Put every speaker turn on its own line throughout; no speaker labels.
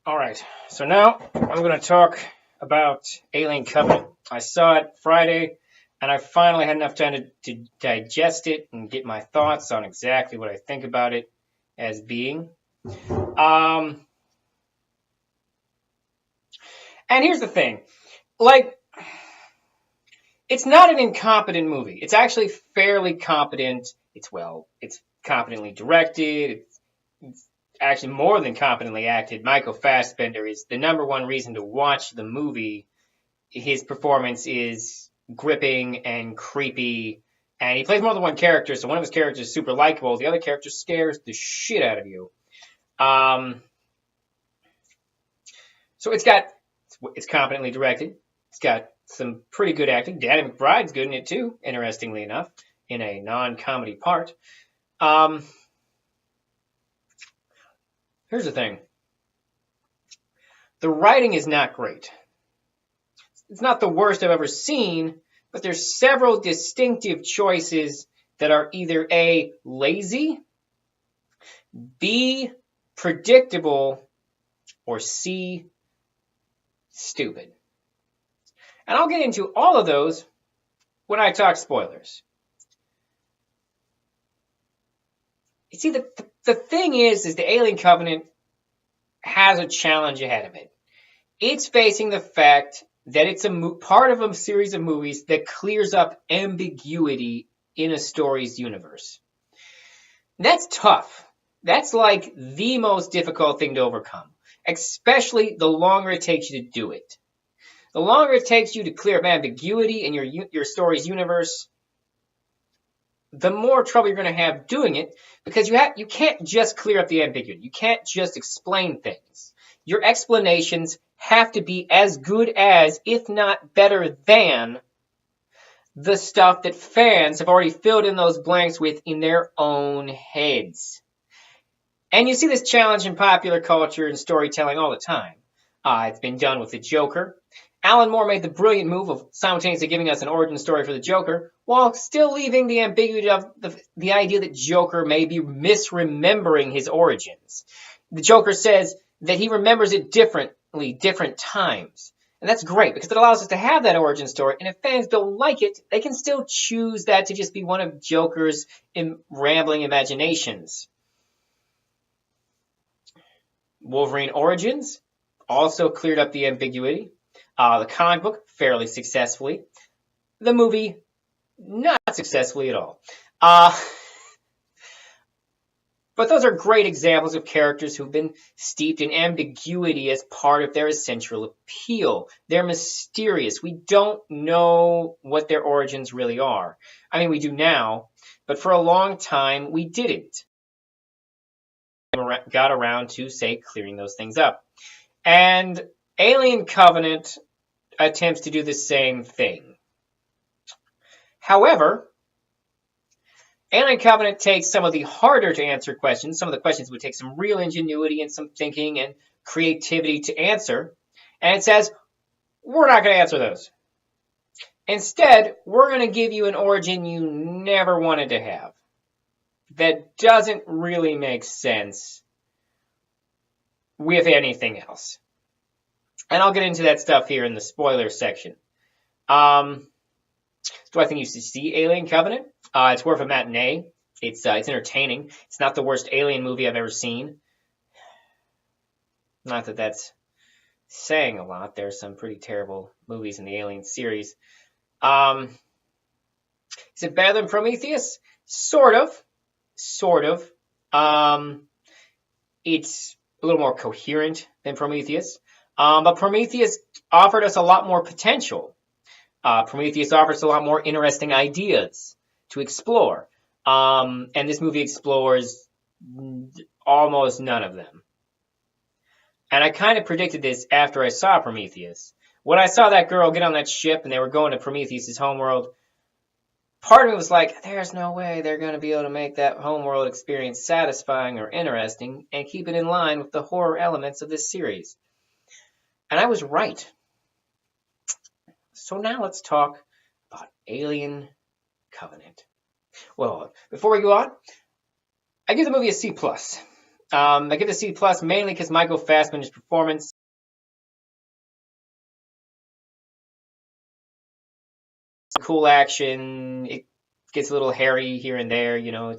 All right, so now I'm going to talk about Alien Covenant. I saw it Friday, and I finally had enough time to digest it and get my thoughts on exactly what I think about it as being. Um, and here's the thing, like, it's not an incompetent movie. It's actually fairly competent. It's competently directed. It's actually more than competently acted. Michael Fassbender is the number one reason to watch the movie. His performance is gripping and creepy, and he plays more than one character. So one of his characters is super likable. The other character scares the shit out of you. Um, so it's competently directed. It's got some pretty good acting. Danny McBride's good in it too. Interestingly enough, in a non-comedy part. Um, Here's the thing: the writing is not great. It's not the worst I've ever seen, but there's several distinctive choices that are either A, lazy, B, predictable, or C, stupid. And I'll get into all of those when I talk spoilers. You see, the thing is the Alien Covenant has a challenge ahead of it. It's facing the fact that it's part of a series of movies that clears up ambiguity in a story's universe. That's tough. That's like the most difficult thing to overcome, especially the longer it takes you to do it. The longer it takes you to clear up ambiguity in your story's universe, the more trouble you're going to have doing it, because you can't just clear up the ambiguity. You can't just explain things. Your explanations have to be as good as, if not better than, the stuff that fans have already filled in those blanks with in their own heads. And you see this challenge in popular culture and storytelling all the time. It's been done with the Joker. Alan Moore made the brilliant move of simultaneously giving us an origin story for the Joker, while still leaving the ambiguity of the idea that Joker may be misremembering his origins. The Joker says that he remembers it differently, different times. And that's great, because it allows us to have that origin story, and if fans don't like it, they can still choose that to just be one of Joker's rambling imaginations. Wolverine Origins also cleared up the ambiguity. The comic book, fairly successfully. The movie, not successfully at all. But those are great examples of characters who've been steeped in ambiguity as part of their essential appeal. They're mysterious. We don't know what their origins really are. I mean, we do now, but for a long time, we didn't. Got around to, say, clearing those things up. And Alien Covenant attempts to do the same thing. However, Alien Covenant takes some of the harder to answer questions. Some of the questions would take some real ingenuity and some thinking and creativity to answer. And it says, we're not going to answer those. Instead, we're going to give you an origin you never wanted to have. That doesn't really make sense with anything else. And I'll get into that stuff here in the spoiler section. Do I think you should see Alien Covenant? It's worth a matinee. It's entertaining. It's not the worst Alien movie I've ever seen. Not that that's saying a lot. There's some pretty terrible movies in the Alien series. Is it better than Prometheus? Sort of. It's a little more coherent than Prometheus. But Prometheus offered us a lot more potential. Prometheus offers a lot more interesting ideas to explore. And this movie explores almost none of them. And I kind of predicted this after I saw Prometheus. When I saw that girl get on that ship and they were going to Prometheus' homeworld, part of me was like, there's no way they're going to be able to make that homeworld experience satisfying or interesting and keep it in line with the horror elements of this series. And I was right. So now let's talk about Alien Covenant. Well, before we go on, I give the movie a C+. I give it a C plus mainly because Michael Fassbender's performance, cool action. It gets a little hairy here and there. You know,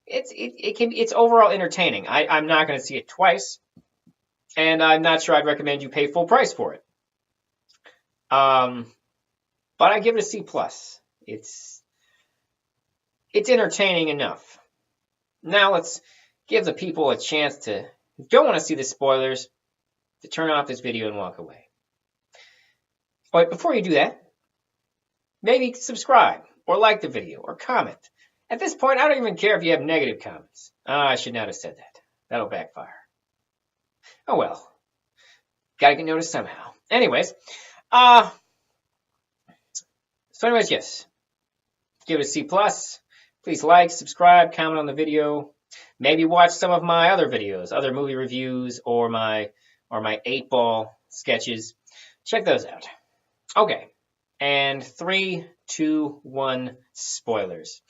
it's overall entertaining. I'm not going to see it twice, and I'm not sure I'd recommend you pay full price for it. Um, but I give it a C plus. It's entertaining enough. Now let's give the people a chance to, who don't want to see the spoilers, to turn off this video and walk away. But before you do that, maybe subscribe or like the video or comment. At this point, I don't even care if you have negative comments. I should not have said that. That'll backfire. Oh well. Gotta get noticed somehow. Anyways, yes. Give it a C plus. Please like, subscribe, comment on the video. Maybe watch some of my other videos, other movie reviews, or my 8-ball sketches. Check those out. Okay. And 3, 2, 1, spoilers.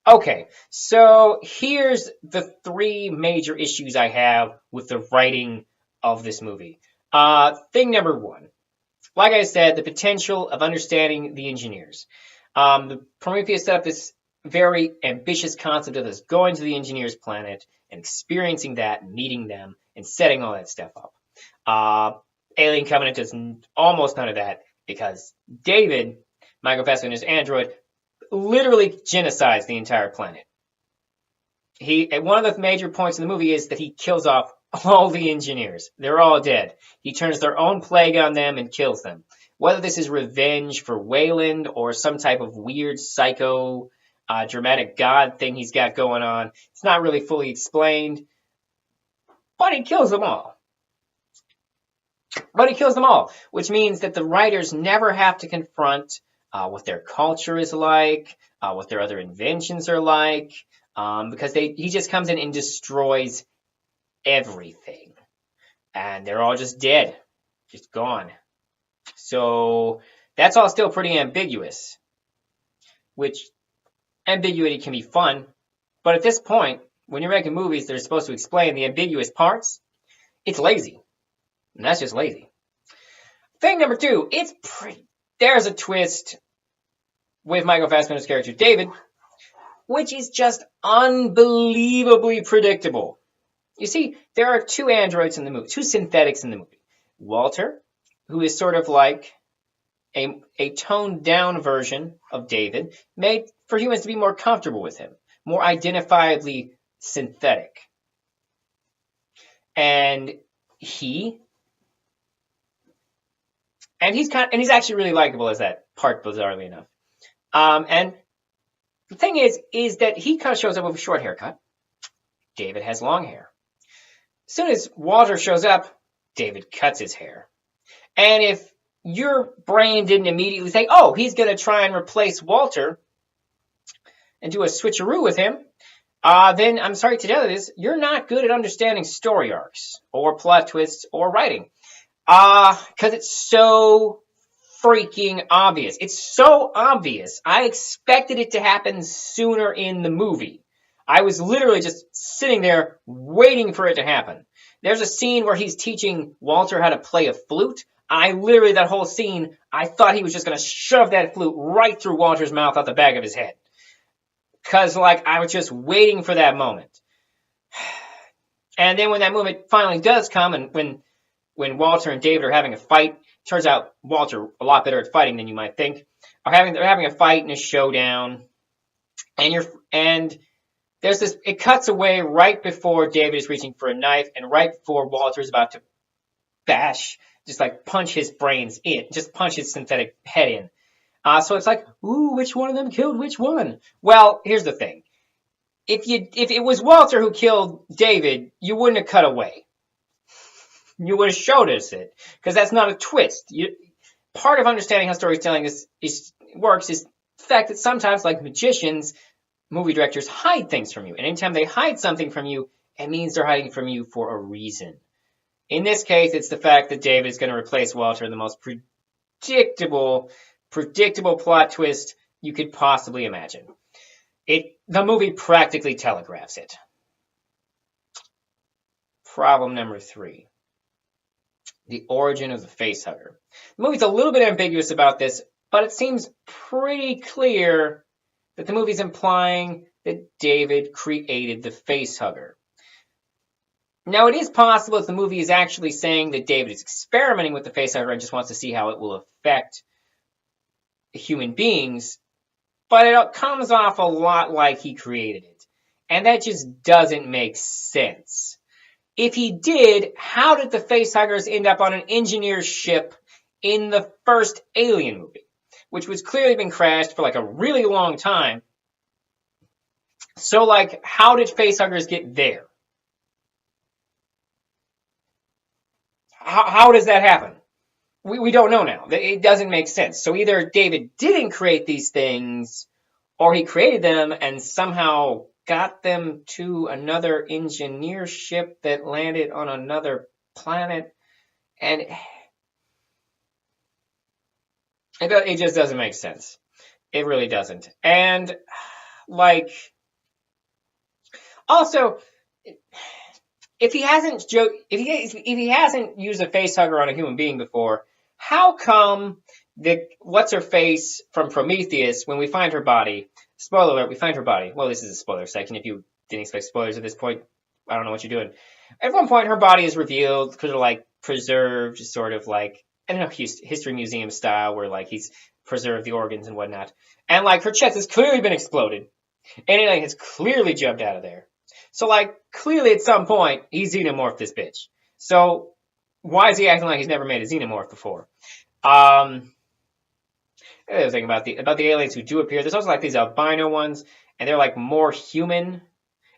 Okay, so here's the 3 major issues I have with the writing of this movie. Thing number 1, like I said, the potential of understanding the engineers. The Prometheus set up this very ambitious concept of us going to the engineers' planet and experiencing that, meeting them, and setting all that stuff up. Alien Covenant does almost none of that because David, Michael Fassbender's android, literally genocides the entire planet. One of the major points in the movie is that he kills off all the engineers. They're all dead. He turns their own plague on them and kills them. Whether this is revenge for Wayland or some type of weird psycho dramatic god thing he's got going on, it's not really fully explained. But he kills them all. Which means that the writers never have to confront what their culture is like, what their other inventions are like, because he just comes in and destroys everything. And they're all just dead, just gone. So that's all still pretty ambiguous, which ambiguity can be fun. But at this point, when you're making movies that are supposed to explain the ambiguous parts, it's lazy. And that's just lazy. Thing number 2, there's a twist with Michael Fassbender's character, David, which is just unbelievably predictable. You see, there are 2 androids in the movie, 2 synthetics in the movie. Walter, who is sort of like a toned down version of David, made for humans to be more comfortable with him, more identifiably synthetic. And he's he's actually really likable as that part, bizarrely enough. And the thing is that he kind of shows up with a short haircut. David has long hair. As soon as Walter shows up, David cuts his hair. And if your brain didn't immediately think, oh, he's going to try and replace Walter and do a switcheroo with him, then I'm sorry to tell you this, you're not good at understanding story arcs or plot twists or writing. Because it's so freaking obvious. It's so obvious. I expected it to happen sooner in the movie. I was literally just sitting there waiting for it to happen. There's a scene where he's teaching Walter how to play a flute. That whole scene, I thought he was just going to shove that flute right through Walter's mouth out the back of his head. Because, I was just waiting for that moment. And then when that moment finally does come, and when Walter and David are having a fight, turns out Walter a lot better at fighting than you might think. They're having a fight and a showdown, and there's this. It cuts away right before David is reaching for a knife, and right before Walter is about to punch his brains in, just punch his synthetic head in. So it's like, ooh, which one of them killed which one? Well, here's the thing: if it was Walter who killed David, you wouldn't have cut away. You would have showed us it, because that's not a twist. Part of understanding how storytelling works is the fact that sometimes, like magicians, movie directors hide things from you. And anytime they hide something from you, it means they're hiding from you for a reason. In this case, it's the fact that David is going to replace Walter in the most predictable plot twist you could possibly imagine. The movie practically telegraphs it. Problem number 3. The origin of the facehugger. The movie's a little bit ambiguous about this, but it seems pretty clear that the movie's implying that David created the facehugger. Now, it is possible that the movie is actually saying that David is experimenting with the facehugger and just wants to see how it will affect human beings, but it comes off a lot like he created it. And that just doesn't make sense. If he did, how did the facehuggers end up on an engineer's ship in the first Alien movie, which was clearly been crashed for like a really long time? So, like, how did facehuggers get there? How does that happen? We don't know now. It doesn't make sense. So either David didn't create these things, or he created them and somehow got them to another engineer ship that landed on another planet. And it just doesn't make sense. It really doesn't. And, like, also, if he hasn't used a facehugger on a human being before, how come what's her face from Prometheus, when we find her body, spoiler alert, we find her body. Well, this is a spoiler section. If you didn't expect spoilers at this point, I don't know what you're doing. At one point, her body is revealed, because they're like preserved, sort of like, I don't know, history museum style, where like he's preserved the organs and whatnot. And like her chest has clearly been exploded, and it has clearly jumped out of there. So, like, clearly at some point, he xenomorphed this bitch. So, why is he acting like he's never made a xenomorph before? The other thing about the aliens who do appear, there's also like these albino ones, and they're like more human.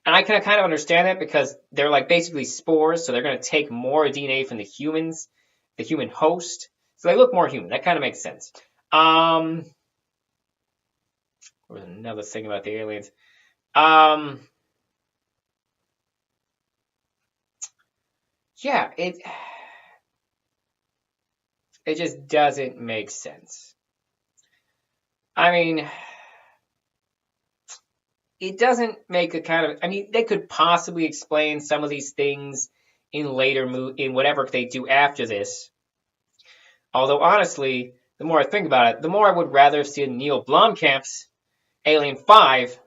And I can kind of understand that because they're like basically spores, so they're going to take more DNA from the humans, the human host. So they look more human. That kind of makes sense. There was another thing about the aliens. Yeah, it just doesn't make sense. I mean, it doesn't make a kind of, I mean, they could possibly explain some of these things in in whatever they do after this. Although honestly, the more I think about it, the more I would rather see Neil Blomkamp's Alien 5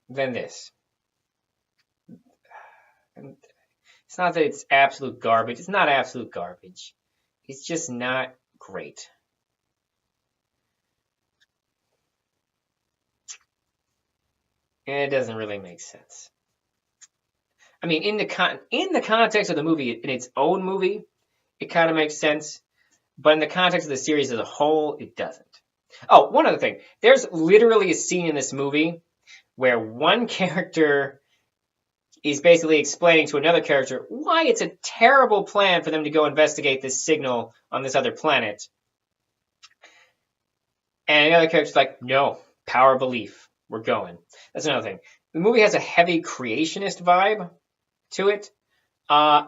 than this. And it's not that it's absolute garbage. It's not absolute garbage. It's just not great. And it doesn't really make sense. I mean, in the context of the movie, in its own movie, it kind of makes sense. But in the context of the series as a whole, it doesn't. Oh, one other thing. There's literally a scene in this movie where one character is basically explaining to another character why it's a terrible plan for them to go investigate this signal on this other planet. And the other character's like, no, power belief. We're going. That's another thing. The movie has a heavy creationist vibe to it. And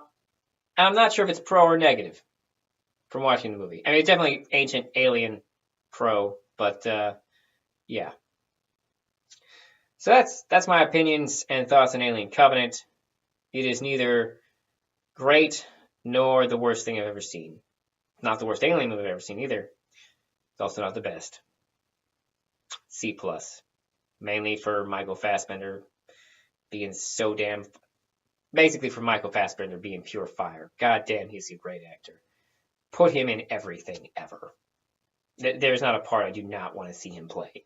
I'm not sure if it's pro or negative from watching the movie. I mean, it's definitely Ancient Alien pro, but yeah. So that's my opinions and thoughts on Alien Covenant. It is neither great nor the worst thing I've ever seen. Not the worst Alien movie I've ever seen either. It's also not the best. C+. Mainly for Michael Fassbender being so damn... Basically for Michael Fassbender being pure fire. God damn, he's a great actor. Put him in everything ever. There's not a part I do not want to see him play.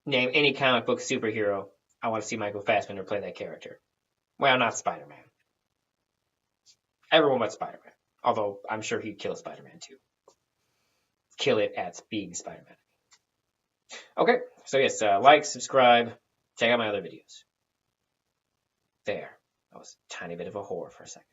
Name any comic book superhero, I want to see Michael Fassbender play that character. Well, not Spider-Man. Everyone but Spider-Man. Although I'm sure he'd kill Spider-Man too. Kill it at being Spider-Man. Okay, so yes, like, subscribe, check out my other videos. There. That was a tiny bit of a whore for a second.